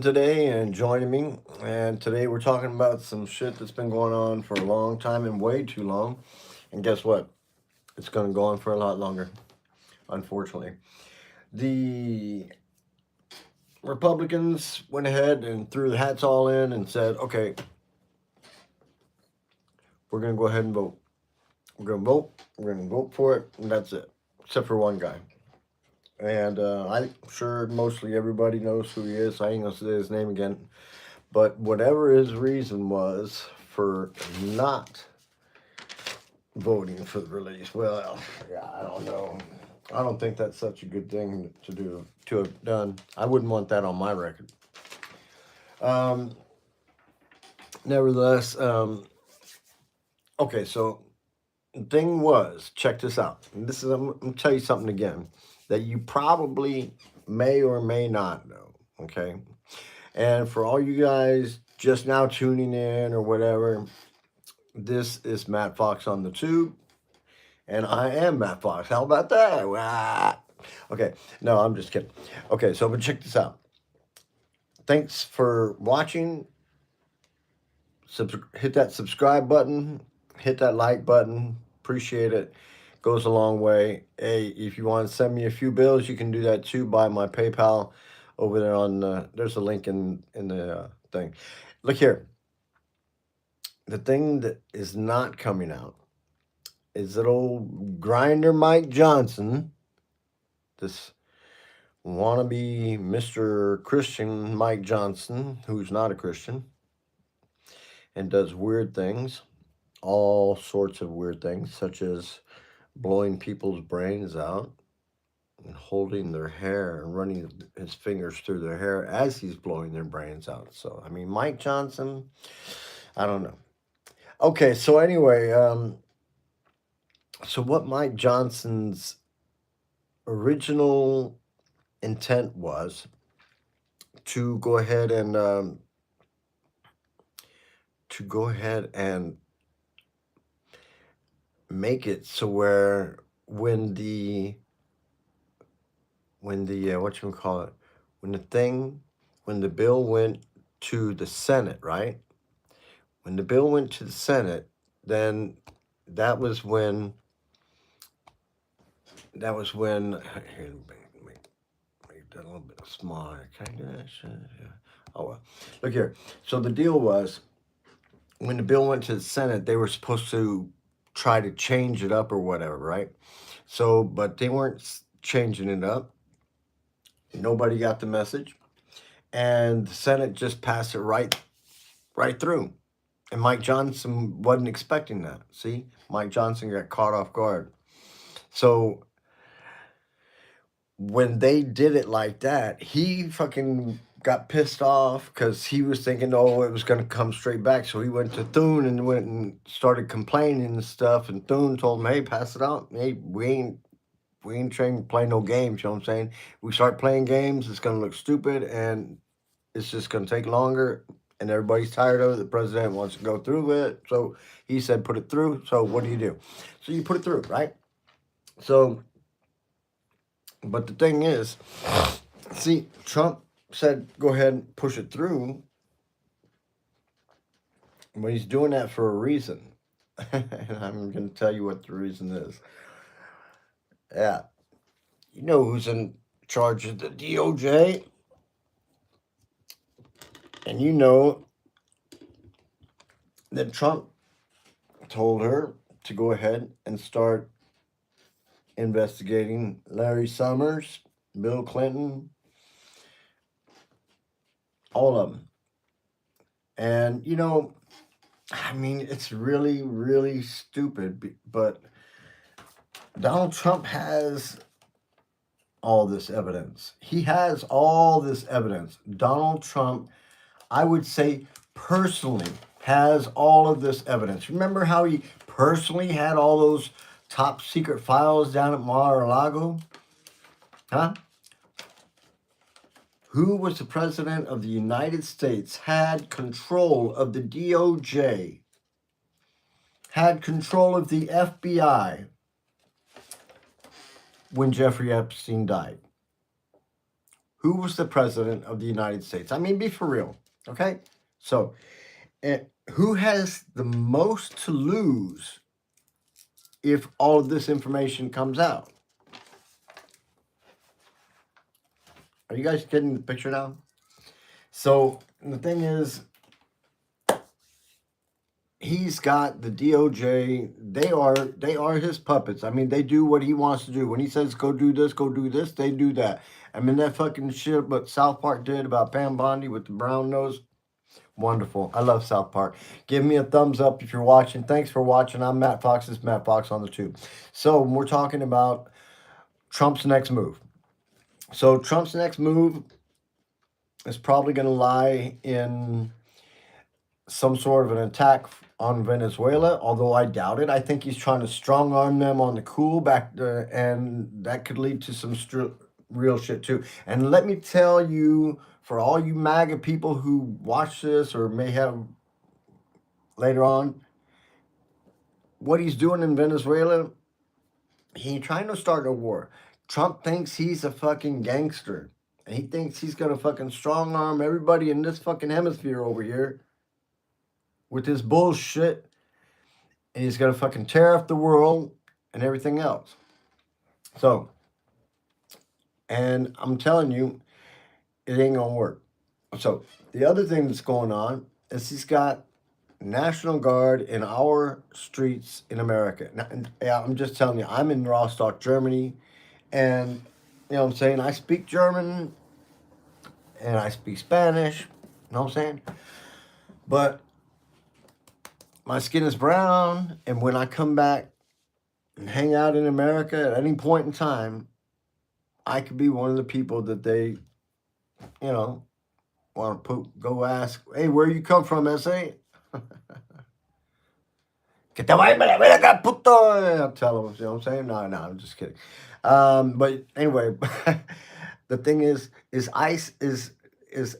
Today and joining me. And today we're talking about some shit that's been going on for a long time and way too long. And guess what? It's going to go on for a lot longer, unfortunately. The Republicans went ahead and threw the hats all in and said, okay, we're going to go ahead and vote. We're going to vote. We're going to vote for it. And that's it, except for one guy. And I'm sure mostly everybody knows who he is. I ain't going to say his name again. But whatever his reason was for not voting for the release, well, yeah, I don't know. I don't think that's such a good thing to do to have done. I wouldn't want that on my record. Um, Nevertheless, okay. So the thing was, check this out. And this is I'm gonna tell you something again that you probably may or may not know. Okay, and for all you guys just now tuning in or whatever, this is Matt Fox on the tube, and I am Matt Fox. How about that? Wah. Okay, no, I'm just kidding. Okay, so but check this out. Thanks for watching. Hit that subscribe button, hit that like button. Appreciate it. Goes a long way. Hey, if you want to send me a few bills, you can do that too by my PayPal over there on. There's a link in the thing. Look here. The thing that is not coming out is that old grinder Mike Johnson, this wannabe Mr. Christian Mike Johnson, who's not a Christian and does weird things, all sorts of weird things, such as blowing people's brains out and holding their hair and running his fingers through their hair as he's blowing their brains out. So, I mean, Mike Johnson, I don't know. Okay, so anyway, so what Mike Johnson's original intent was to go ahead and make it so where when the what you call it when the bill went to the Senate, right? When the bill went to the Senate, then that was when here, make that a little bit smaller. Can I do that shit? Yeah. Oh well. Look here. So the deal was when the bill went to the Senate, they were supposed to try to change it up or whatever, right? So, but they weren't changing it up. Nobody got the message, and the Senate just passed it right through. And Mike Johnson wasn't expecting that. See, Mike Johnson got caught off guard. So when they did it like that, he fucking got pissed off because he was thinking, oh, it was going to come straight back. So he went to Thune and went and started complaining and stuff. And Thune told him, hey, pass it out. Hey, we ain't trying to play no games. You know what I'm saying? We start playing games, it's going to look stupid and it's just going to take longer. And everybody's tired of it. The president wants to go through with it. So he said, put it through. So what do? So you put it through, right? So, but the thing is, see, Trump said, go ahead and push it through. But he's doing that for a reason. And I'm going to tell you what the reason is. Yeah. You know who's in charge of the DOJ? And you know that Trump told her to go ahead and start investigating Larry Summers, Bill Clinton, all of them. And, you know, I mean, it's really, really stupid, but Donald Trump has all this evidence. He has all this evidence. Donald Trump, I would say, personally has all of this evidence. Remember how he personally had all those top secret files down at Mar-a-Lago? Huh? Who was the president of the United States, had control of the DOJ, had control of the FBI when Jeffrey Epstein died? who was the president of the United States. I mean, be for real, okay? So, who has the most to lose if all of this information comes out? Are you guys getting the picture now? So the thing is, he's got the DOJ. They are his puppets. I mean, they do what he wants to do. When he says go do this, they do that. I mean, that fucking shit what South Park did about Pam Bondi with the brown nose. Wonderful. I love South Park. Give me a thumbs up if you're watching. Thanks for watching. I'm Matt Fox. This is Matt Fox on the tube. So we're talking about Trump's next move. So Trump's next move is probably going to lie in some sort of an attack on Venezuela, although I doubt it. I think he's trying to strong arm them on the cool back there, and that could lead to some real shit too. And let me tell you, for all you MAGA people who watch this or may have later on, what he's doing in Venezuela, he ain't trying to start a war. Trump thinks he's a fucking gangster. And he thinks he's gonna fucking strong arm everybody in this fucking hemisphere over here with his bullshit. And he's gonna fucking tear up the world and everything else. So, and I'm telling you, it ain't gonna work. So the other thing that's going on is he's got National Guard in our streets in America. Now, yeah, I'm just telling you, I'm in Rostock, Germany, and you know what I'm saying, I speak German and I speak Spanish, you know what I'm saying? But my skin is brown, and when I come back and hang out in America at any point in time, I could be one of the people that they, you know, want to go ask, hey, where you come from, SA? Que te vaya la verga, puto. I'll tell them, you know what I'm saying? No, I'm just kidding. But anyway, the thing is ICE is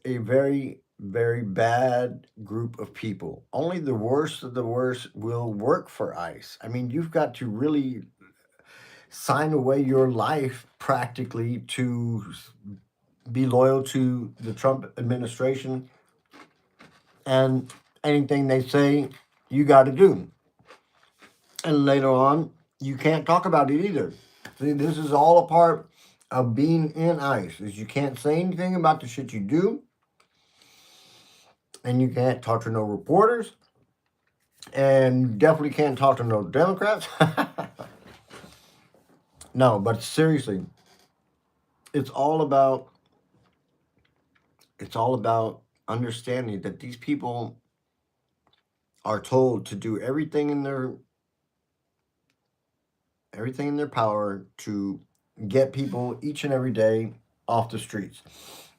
a very, very bad group of people. Only the worst of the worst will work for ICE. I mean, you've got to really sign away your life practically to be loyal to the Trump administration, and anything they say, you got to do. And later on, you can't talk about it either. See, this is all a part of being in ICE, is you can't say anything about the shit you do, and you can't talk to no reporters, and you definitely can't talk to no Democrats. No, but seriously, it's all about understanding that these people are told to do everything in their power to get people each and every day off the streets.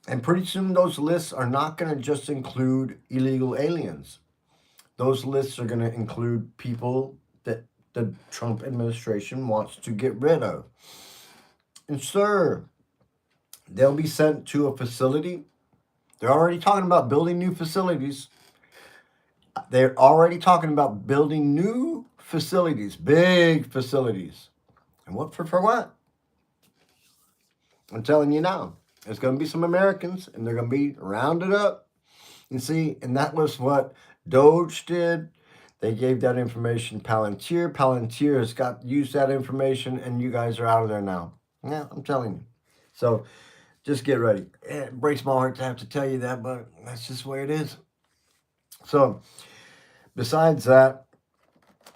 And pretty soon those lists are not going to just include illegal aliens. Those lists are going to include people that the Trump administration wants to get rid of. And sir, they'll be sent to a facility. They're already talking about building new facilities. They're already talking about building new facilities, big facilities. And what for what? I'm telling you now, there's going to be some Americans, and they're going to be rounded up. And see, and that was what Doge did. They gave that information Palantir. Palantir has used that information, and you guys are out of there now. Yeah, I'm telling you. So just get ready. It breaks my heart to have to tell you that, but that's just the way it is. So besides that,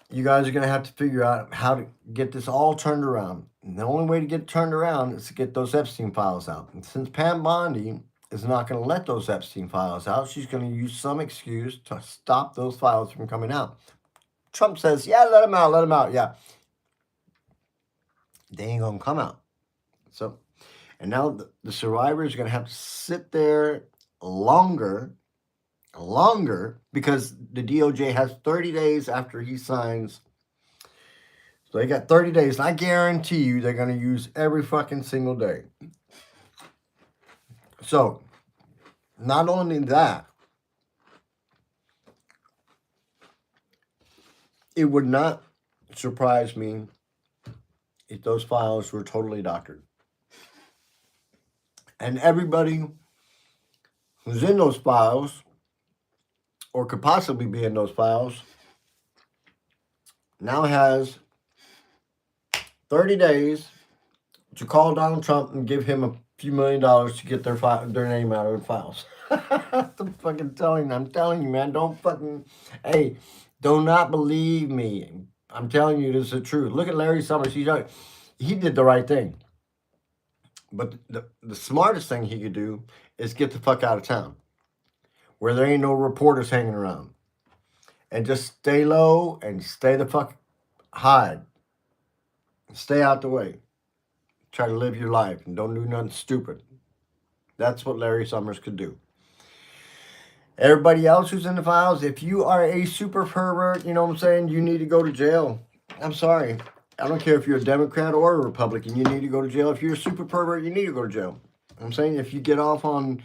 you guys are going to have to figure out how to get this all turned around. And the only way to get it turned around is to get those Epstein files out. And since Pam Bondi is not going to let those Epstein files out, she's going to use some excuse to stop those files from coming out. Trump says, yeah, let them out. Yeah. They ain't going to come out. So, and now the survivors are going to have to sit there longer, because the DOJ has 30 days after he signs. So they got 30 days. And I guarantee you they're going to use every fucking single day. So, not only that, it would not surprise me if those files were totally doctored. And everybody who's in those files or could possibly be in those files now has 30 days to call Donald Trump and give him a few $1,000,000 to get their name out of the files. I'm telling you, man, don't fucking, hey, do not believe me. I'm telling you, this is the truth. Look at Larry Summers. He did the right thing. But the smartest thing he could do is get the fuck out of town where there ain't no reporters hanging around. And just stay low and stay the fuck hide. Stay out the way. Try to live your life and don't do nothing stupid. That's what Larry Summers could do. Everybody else who's in the files, if you are a super pervert, you know what I'm saying, you need to go to jail. I'm sorry. I don't care if you're a Democrat or a Republican, you need to go to jail. If you're a super pervert, you need to go to jail. I'm saying if you get off on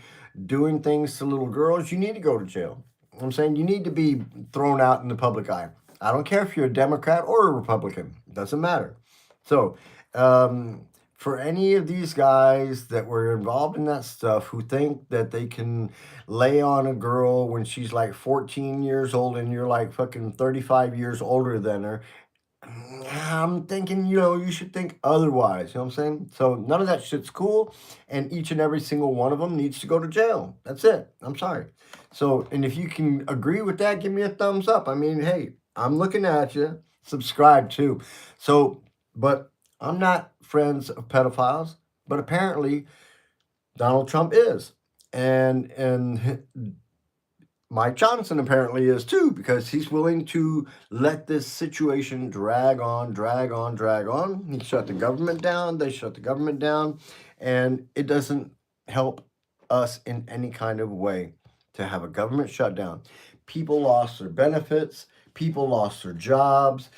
doing things to little girls, you need to go to jail. I'm saying you need to be thrown out in the public eye. I don't care if you're a Democrat or a Republican. It doesn't matter. So, for any of these guys that were involved in that stuff who think that they can lay on a girl when she's like 14 years old and you're like fucking 35 years older than her, I'm thinking, you should think otherwise. You know what I'm saying? So none of that shit's cool. And each and every single one of them needs to go to jail. That's it. I'm sorry. So, and if you can agree with that, give me a thumbs up. I mean, hey, I'm looking at you. Subscribe too. So, but I'm not friends of pedophiles, but apparently Donald Trump is. And Mike Johnson apparently is too, because he's willing to let this situation drag on. He shut the government down. They shut the government down. And it doesn't help us in any kind of way to have a government shutdown. People lost their benefits. People lost their jobs.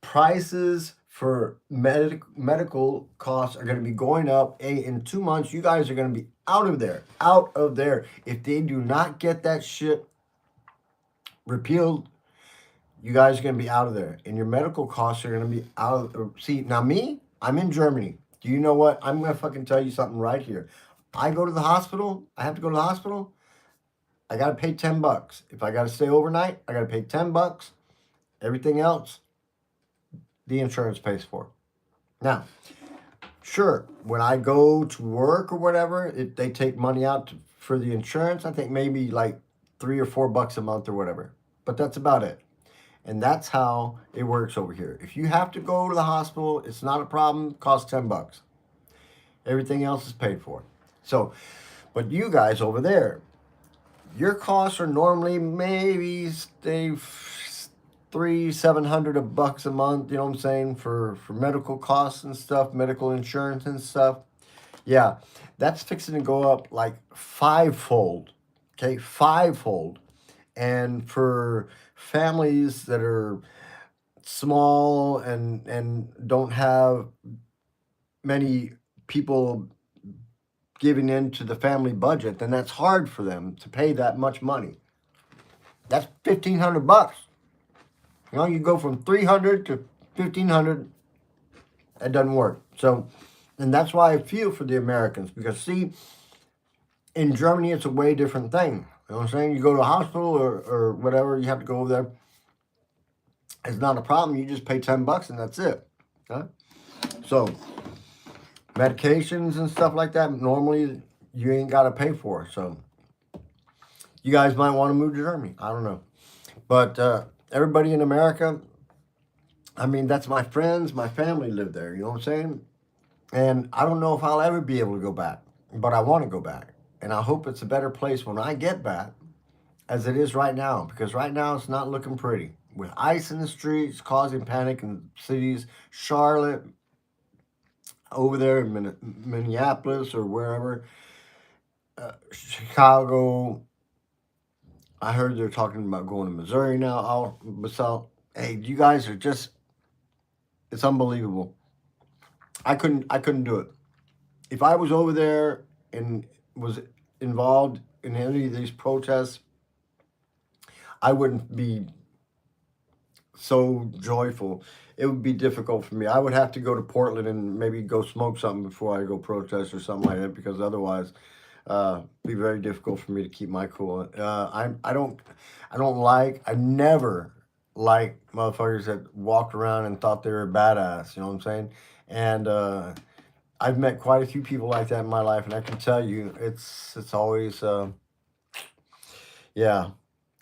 Prices for medical costs are going to be going up. In 2 months, you guys are going to be out of there. If they do not get that shit repealed, you guys are going to be out of there. And your medical costs are going to be out of. See, now me, I'm in Germany. Do you know what? I'm going to fucking tell you something right here. I go to the hospital. I have to go to the hospital. I got to pay $10. If I got to stay overnight, I got to pay $10. Everything else, the insurance pays for. Now, sure, when I go to work or whatever, they take money out for the insurance. I think maybe like $3 or $4 a month or whatever. But that's about it. And that's how it works over here. If you have to go to the hospital, it's not a problem. It costs $10. Everything else is paid for. So, but you guys over there, your costs are normally maybe $700 a month, you know what I'm saying, for medical costs and stuff, medical insurance and stuff. Yeah, that's fixing to go up like fivefold. Okay, fivefold. And for families that are small and don't have many people giving into the family budget, then that's hard for them to pay that much money. That's $1,500. You go from 300 to 1,500. That doesn't work. So, and that's why I feel for the Americans, because see, in Germany it's a way different thing. You know what I'm saying? You go to a hospital or whatever, you have to go over there. It's not a problem. You just pay $10 and that's it. Okay? So, medications and stuff like that, normally you ain't got to pay for. So, you guys might want to move to Germany. I don't know. But everybody in America, I mean, that's my friends, my family live there. You know what I'm saying? And I don't know if I'll ever be able to go back. But I want to go back. And I hope it's a better place when I get back as it is right now. Because right now it's not looking pretty. With ice in the streets, causing panic in cities. Charlotte, over there in Minneapolis or wherever. Chicago. I heard they're talking about going to Missouri now. Hey, you guys are just, it's unbelievable. I couldn't do it. If I was over there and was involved in any of these protests, I wouldn't be so joyful. It would be difficult for me. I would have to go to Portland and maybe go smoke something before I go protest or something like that, because otherwise, be very difficult for me to keep my cool. I never like motherfuckers that walked around and thought they were badass. You know what I'm saying? And I've met quite a few people like that in my life, and I can tell you, it's always yeah,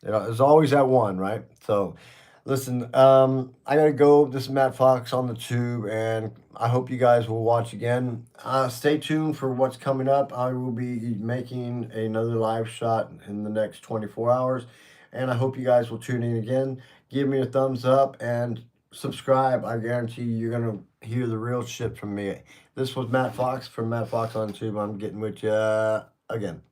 there's always that one, right? So, listen, I gotta go. This is Matt Fox on the tube, and I hope you guys will watch again. Stay tuned for what's coming up. I will be making another live shot in the next 24 hours, and I hope you guys will tune in again. Give me a thumbs up and subscribe. I guarantee you're gonna hear the real shit from me. This was Matt Fox from Matt Fox on the tube. I'm getting with you again.